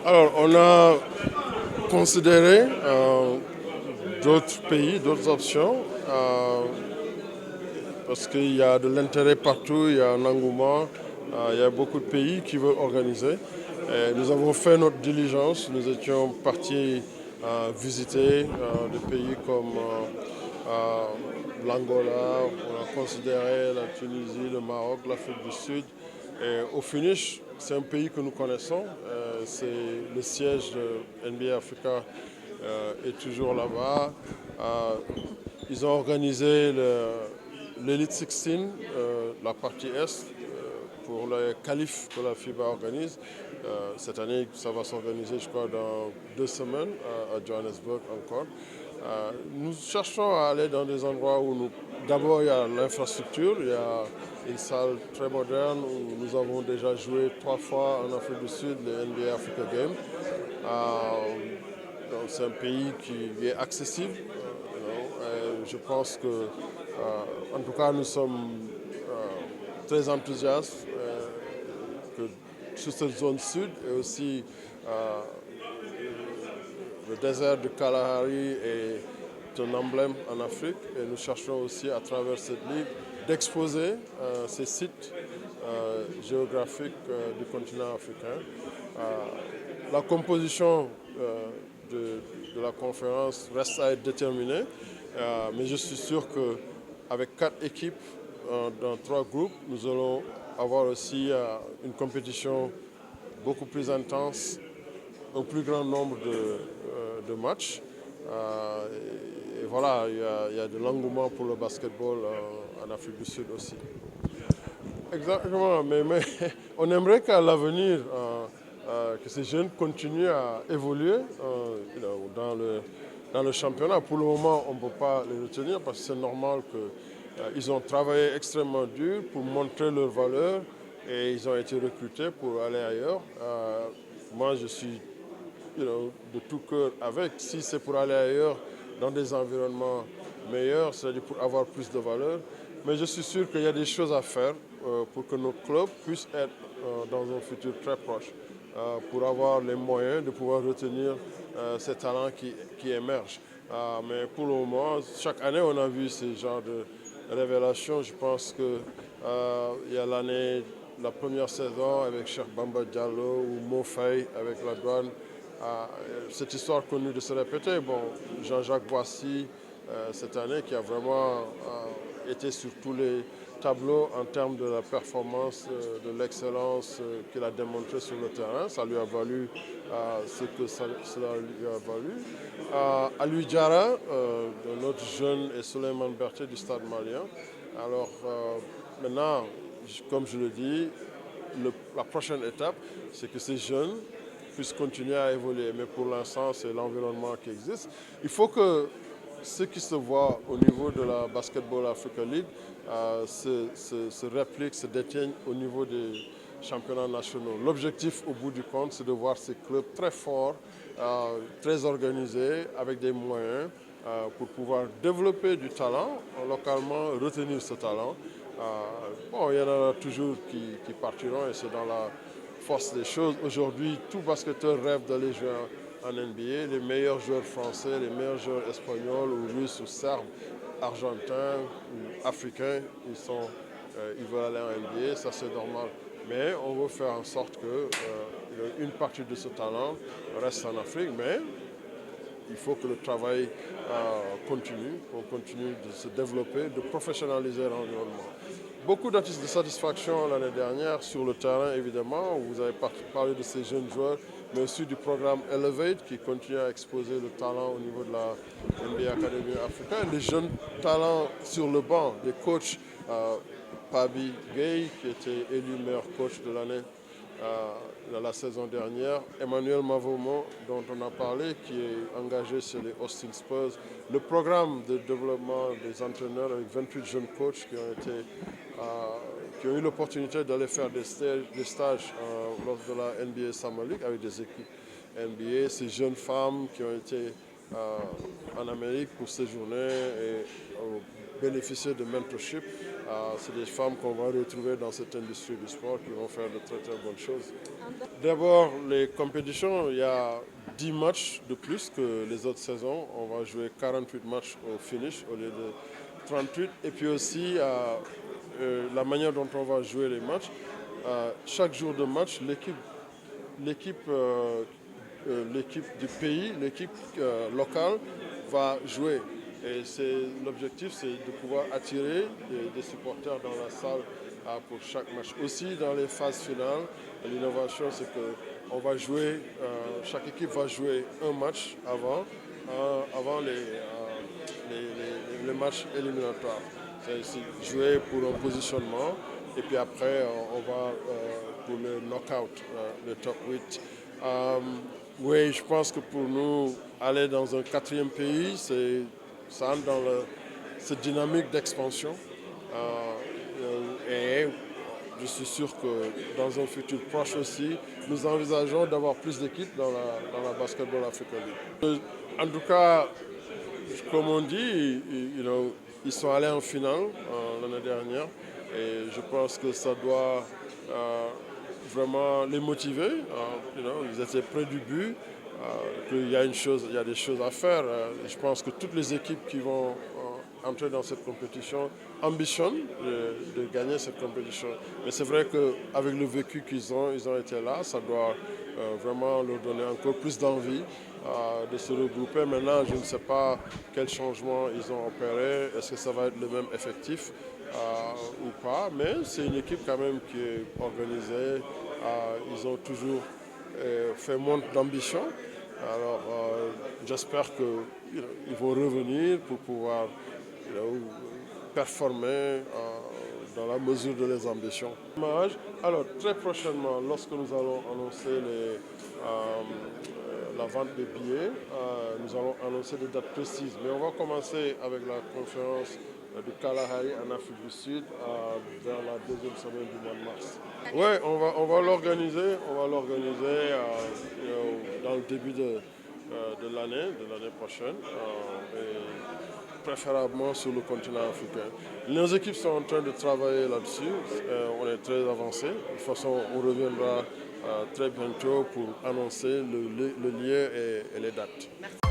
Alors, on a considéré d'autres pays, d'autres options, parce qu'il y a de l'intérêt partout, il y a un engouement, il y a beaucoup de pays qui veulent organiser. Et nous avons fait notre diligence, nous étions partis visiter des pays comme l'Angola, on a considéré la Tunisie, le Maroc, l'Afrique du Sud. Et au finish, c'est un pays que nous connaissons, c'est le siège de NBA Africa est toujours là-bas. Euh, Ils ont organisé l'Elite 16, la partie Est, pour le qualif que la FIBA organise. Cette année, ça va s'organiser, je crois, dans 2 semaines à Johannesburg encore. Nous cherchons à aller dans des endroits où d'abord il y a l'infrastructure, il y a une salle très moderne où nous avons déjà joué 3 fois en Afrique du Sud les NBA Africa Games. Donc c'est un pays qui est accessible. Je pense que, en tout cas, nous sommes très enthousiastes que sur cette zone sud et aussi le désert de Kalahari est un emblème en Afrique et nous cherchons aussi à travers cette ligue d'exposer ces sites géographiques du continent africain. La composition de la conférence reste à être déterminée, mais je suis sûr qu'avec 4 équipes dans 3 groupes, nous allons avoir aussi une compétition beaucoup plus intense, un plus grand nombre de matchs. Et voilà, il y a de l'engouement pour le basketball en Afrique du Sud aussi. Exactement, mais on aimerait qu'à l'avenir, que ces jeunes continuent à évoluer dans le championnat. Pour le moment, on ne peut pas les retenir parce que c'est normal qu'ils ont travaillé extrêmement dur pour montrer leur valeur et ils ont été recrutés pour aller ailleurs. Moi, je suis de tout cœur avec. Si c'est pour aller ailleurs, dans des environnements meilleurs, c'est-à-dire pour avoir plus de valeur. Mais je suis sûr qu'il y a des choses à faire pour que nos clubs puissent être dans un futur très proche, pour avoir les moyens de pouvoir retenir ces talents qui émergent. Mais pour le moment, chaque année, on a vu ce genre de révélation. Je pense qu'il y a la première saison avec Cheikh Bamba Diallo ou Mo Faye avec la douane. Cette histoire connue de se répéter. Bon, Jean-Jacques Boissy, cette année, qui a vraiment été sur tous les tableaux en termes de la performance, de l'excellence qu'il a démontré sur le terrain. Ça lui a valu ce que cela lui a valu. Alou Diarra, notre jeune, et Souleymane Berté du Stade malien. Alors maintenant, comme je le dis, la prochaine étape, c'est que ces jeunes puissent continuer à évoluer. Mais pour l'instant, c'est l'environnement qui existe. Il faut que ce qui se voit au niveau de la Basketball Africa League se réplique, se détienne au niveau des championnats nationaux. L'objectif, au bout du compte, c'est de voir ces clubs très forts, très organisés, avec des moyens pour pouvoir développer du talent localement, retenir ce talent. Bon, il y en aura toujours qui partiront et c'est dans la force des choses. Aujourd'hui, tout basketteur rêve d'aller jouer en NBA. Les meilleurs joueurs français, les meilleurs joueurs espagnols ou russes ou serbes, argentins ou africains, ils veulent aller en NBA, ça c'est normal. Mais on veut faire en sorte qu'une partie de ce talent reste en Afrique, mais il faut que le travail continue, qu'on continue de se développer, de professionnaliser l'environnement. Beaucoup de satisfaction l'année dernière sur le terrain, évidemment. Vous avez parlé de ces jeunes joueurs, mais aussi du programme Elevate qui continue à exposer le talent au niveau de la NBA Academy africaine. Les jeunes talents sur le banc, des coachs, Pabi Gay qui était élu meilleur coach de l'année la saison dernière, Emmanuel Mavomo, dont on a parlé, qui est engagé sur les Austin Spurs, le programme de développement des entraîneurs avec 28 jeunes coachs qui ont eu l'opportunité d'aller faire des stages lors de la NBA Summer League avec des équipes NBA, ces jeunes femmes qui ont été en Amérique pour séjourner et bénéficier de mentorship. C'est des femmes qu'on va retrouver dans cette industrie du sport qui vont faire de très très bonnes choses. D'abord, les compétitions, il y a 10 matchs de plus que les autres saisons. On va jouer 48 matchs au finish au lieu de 38. Et puis aussi, la manière dont on va jouer les matchs. Chaque jour de match, l'équipe du pays, l'équipe locale va jouer. Et l'objectif, c'est de pouvoir attirer des supporters dans la salle pour chaque match. Aussi, dans les phases finales, l'innovation, c'est qu'on va jouer, chaque équipe va jouer un match avant les matchs éliminatoires. C'est jouer pour un positionnement et puis après, on va pour le knockout, le top 8. Oui, je pense que pour nous, aller dans un quatrième pays, ça entre dans cette dynamique d'expansion. Et je suis sûr que dans un futur proche aussi, nous envisageons d'avoir plus d'équipes dans la Basketball Africa League. En tout cas, comme on dit, ils sont allés en finale l'année dernière et je pense que ça doit vraiment les motiver. Ils étaient près du but, qu'il y a des choses à faire. Je pense que toutes les équipes qui vont entrer dans cette compétition ambitionnent de gagner cette compétition. Mais c'est vrai qu'avec le vécu ils ont été là, ça doit vraiment leur donner encore plus d'envie de se regrouper. Maintenant, je ne sais pas quel changement ils ont opéré, est-ce que ça va être le même effectif ou pas, mais c'est une équipe quand même qui est organisée, ils ont toujours fait montre d'ambition. Alors j'espère qu'ils vont revenir pour pouvoir performer dans la mesure de leurs ambitions. Alors très prochainement, lorsque nous allons annoncer la vente des billets, nous allons annoncer des dates précises. Mais on va commencer avec la conférence de Kalahari en Afrique du Sud vers la deuxième semaine du mois de mars. Oui, on va l'organiser dans le début de l'année prochaine, et préférablement sur le continent africain. Nos équipes sont en train de travailler là-dessus, on est très avancé. De toute façon, on reviendra très bientôt pour annoncer le lieu et les dates. Merci.